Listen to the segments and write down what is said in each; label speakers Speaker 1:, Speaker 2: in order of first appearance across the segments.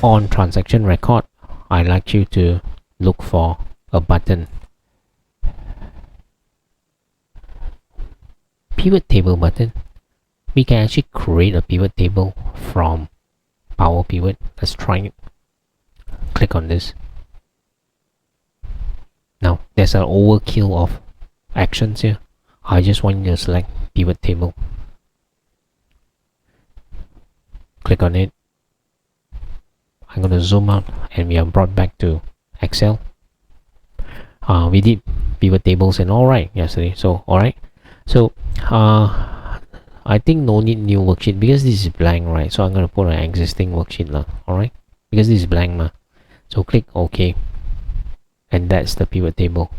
Speaker 1: on transaction record, I'd like you to look for a button, pivot table button. We can actually create a pivot table from Power Pivot. Let's try it. Click on this. Now there's an overkill of actions here. I just want you to select pivot table. Click on it. I'm going to zoom out and we are brought back to Excel. We did pivot tables and all right yesterday. So alright. So I think no need new worksheet because this is blank, right? So I'm going to put an existing worksheet now. Alright, because this is blank. So click OK. And that's the pivot table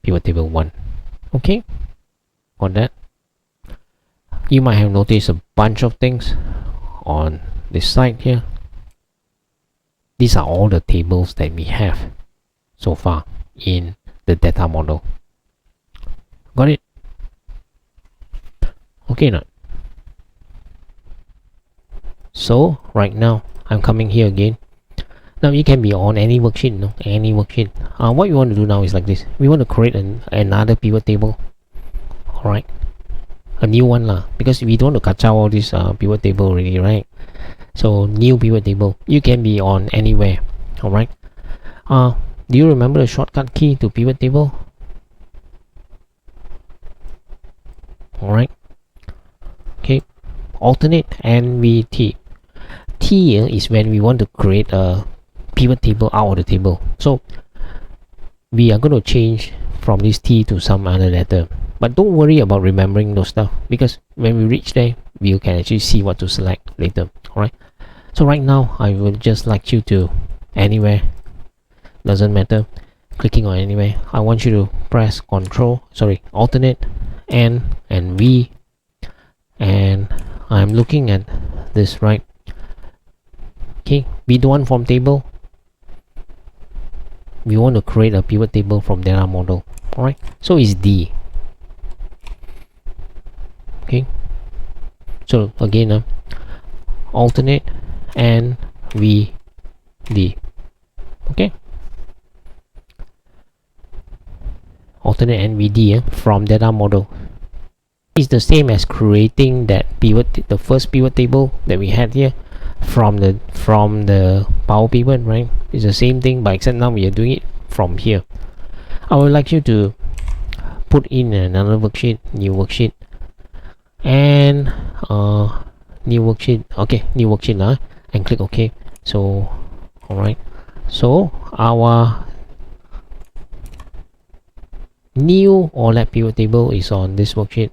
Speaker 1: 1. Okay, got that. You might have noticed a bunch of things on this side here. These are all the tables that we have so far in the data model. Got it? Okay now. So right now I'm coming here again. Now it can be on any worksheet, no? Any worksheet. What we want to do now is like this. We want to create another pivot table. Alright, a new one lah, because we don't want to cut out all this pivot table already, right? So new pivot table. You can be on anywhere. Alright. Do you remember the shortcut key to pivot table? Alright. Okay. Alternate NVT. T is when we want to create a pivot table out of the table. So we are going to change from this T to some other letter. But don't worry about remembering those stuff, because when we reach there, we can actually see what to select later. Alright. So right now, I would just like you to anywhere, doesn't matter, clicking on anywhere. I want you to press alternate N and V, and I'm looking at this, right? Okay, we don't want from table. We want to create a pivot table from data model. Alright, so it's D. Okay, so again, alternate N V D. Okay, alternate NVD from data model is the same as creating that pivot, the first pivot table that we had here from the Power Pivot, right? It's the same thing, but except now we are doing it from here. I would like you to put in another worksheet, new worksheet, and new worksheet. Okay, new worksheet now, and click OK. So alright, so our new OLAP pivot table is on this worksheet.